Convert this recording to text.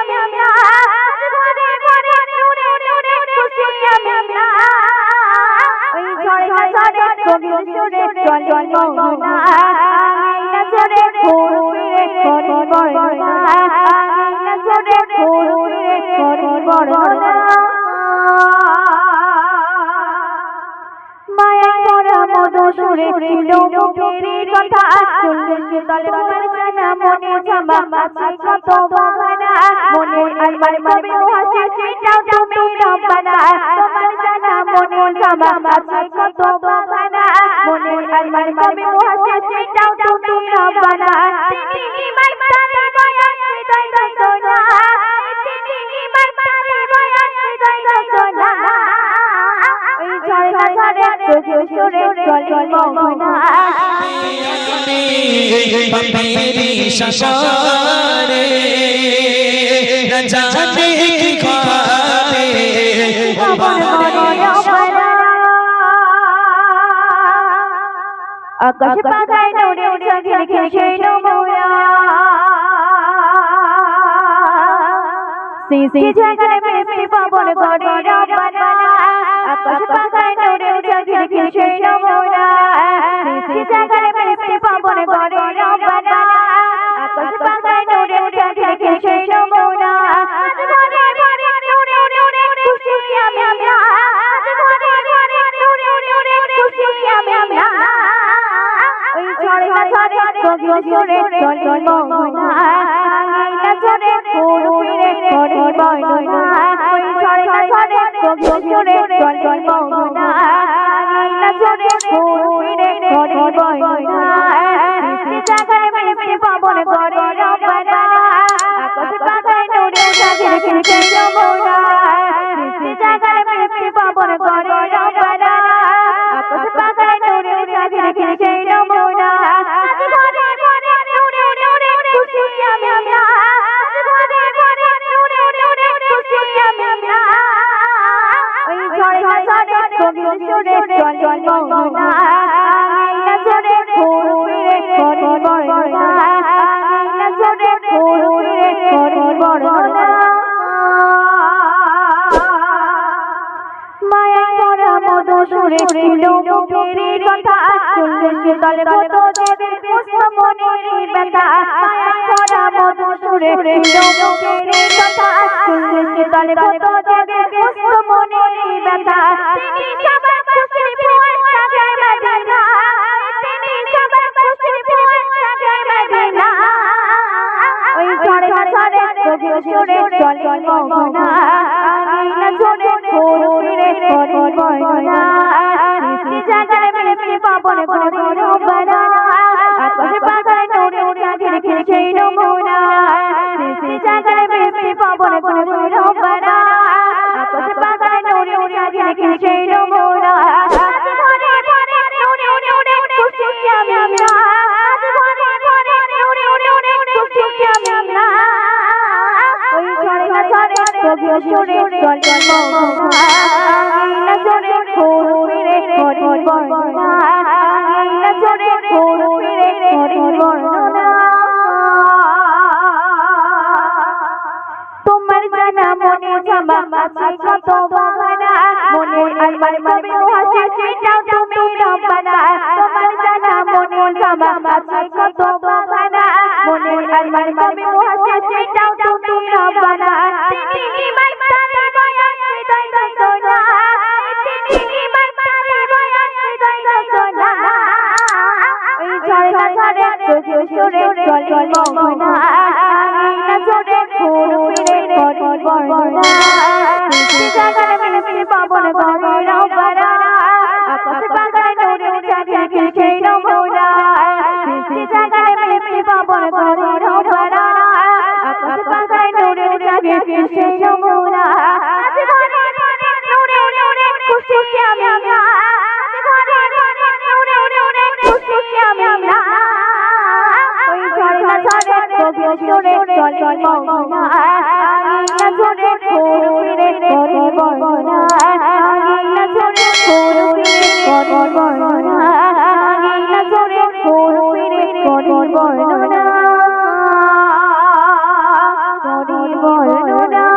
আমি না ঘরে ঘরে নূরে নূরে খুশি আমি না ওই ঝড়ে ঝড়ে কোকিল সুরে চল চল মোহনা না চড়ে ঘুরে ঘরে বড়না না চড়ে ঘুরে ঘরে বড়না মায়া করা মধু সুরে ছিল মুখের কথা শুনলে শীতল জানা মনে জামা আছে কত বাহানা মনে আলমার কবে হাসি সেটাও তুমি রব্বানা তোমার জানা মনে জামা আছে কত বাহানা মনে আলমার কবে হাসি সেটাও তুমি রব্বানা তিনি মাইতারে বয়ান হৃদয় রসনা তিনি মাইতারে বয়ান হৃদয় রসনা ওই ঝড়ে ঝড়ে কোকিল সুরে চল চল মোহনা मेरी शशारे न जाने की ख्वाबे आकाश पाताय नूरे चंद्र खेशे नमोया सीसी जगने में से पावन गौरी रब्बाना आकाश पाताय नूरे चंद्र खेशे नमोया सीसी जगने में से पावन गौरी रब्बाना आकाश पाताय नूरे चंद्र खेशे नमोया घरे घरे नूरे नूरे खुशी আমি না ঘরে ঘরে নূরে নূরে খুশি আমি না ওই ঝড়ে ঝড়ে কোকিল সুরে চল চল মোহনা না চড়ে ঘুরে ঘরে বড়না ওই ঝড়ে ঝড়ে কোকিল সুরে চল চল মোহনা না চড়ে ঘুরে ঘরে বড়না সৃষ্টি জাগায় মিশে পাবন করে রব্বানা আকাশ পাতায় নূরে চাঁদের খেলছে যমুনা সৃষ্টি জাগায় মিশে পাবন করে রব্বানা আকাশ পাতায় নূরে চাঁদের খেলছে যমুনা ঘরে ঘরে নূরে নূরে খুশি আমি না ঘরে ঘরে নূরে নূরে খুশি আমি না ওই ঝড়ে ঝড়ে কোকিল সুরে চল চল মোহনা না চড়ে ঘুরে ঘরে বড়না না চড়ে ঘুরে ঘরে বড়না মায়া করা মধু সুরে ছিল মুখের কথা শুনলে শীতল কত দেবের পুষ্প মনের ব্যথা মায়া করা মধু সুরে ছিল মুখের কথা শুনলে শীতল কত দেবের পুষ্প মনের ব্যথা তিনি সবার খুশির ফুল সাজায় মদিনা তিনি সবার খুশির ফুল সাজায় মদিনা ওই ঝড়ে ঝড়ে কোকিল সুরে চল চল মোহনা না চড়ে ঘুরে ঘরে বড়না সৃষ্টি জাগায় মিশে পাবন করে রব্বানা আকাশ পাতায় নূরে চাঁদের খেলছে নমুনা সৃষ্টি জাগায় মিশে পাবন করে রব্বানা আকাশ পাতায় নূরে চাঁদের খেলছে নমুনা ঘরে ঘরে নূরে নূরে খুশি আমি না ঘরে ঘরে নূরে নূরে খুশি আমি না ওই ঝড়ে ঝড়ে কোকিল সুরে চল চল মোহনা না চড়ে ঘুরে ঘরে বড়না না চড়ে ঘুরে ঘরে বড়না তোমার জানা মনে জামা আছে কত বাহানা মনে আলমার কবে হাসি সেটাও তুমি রব্বানা তোমার জানা মনে জামা আছে কত বাহানা মনে আলমার কবে হাসি সেটাও তুমি রব্বানা তিনি মাইতারে বয়ান হৃদয় রসনা তিনি মাইতারে বয়ান হৃদয় রসনা ওই ঝড়ে ঝড়ে কোকিল সুরে চল চল মোহনা না চড়ে ঘুরে ঘরে বড়না সৃষ্টি জাগায় মিশে পাবন করে রব্বানা আকাশ পাতায় নূরে চাঁদের খেলছে যমুনা সৃষ্টি জাগায় মিশে পাবন করে রব্বানা আকাশ পাতায় নূরে চাঁদের খেলছে যমুনা ঘরে ঘরে নূরে নূরে খুশি আমি না ঘরে ঘরে নূরে নূরে খুশি আমি না ওই ঝড়ে ঝড়ে কোকিল সুরে চল চল মোহনা না চড়ে ঘুরে ঘরে বড়না না চড়ে ঘুরে ঘরে বড়না না চড়ে ঘুরে ঘরে বড়না ঘরে বর্ণনা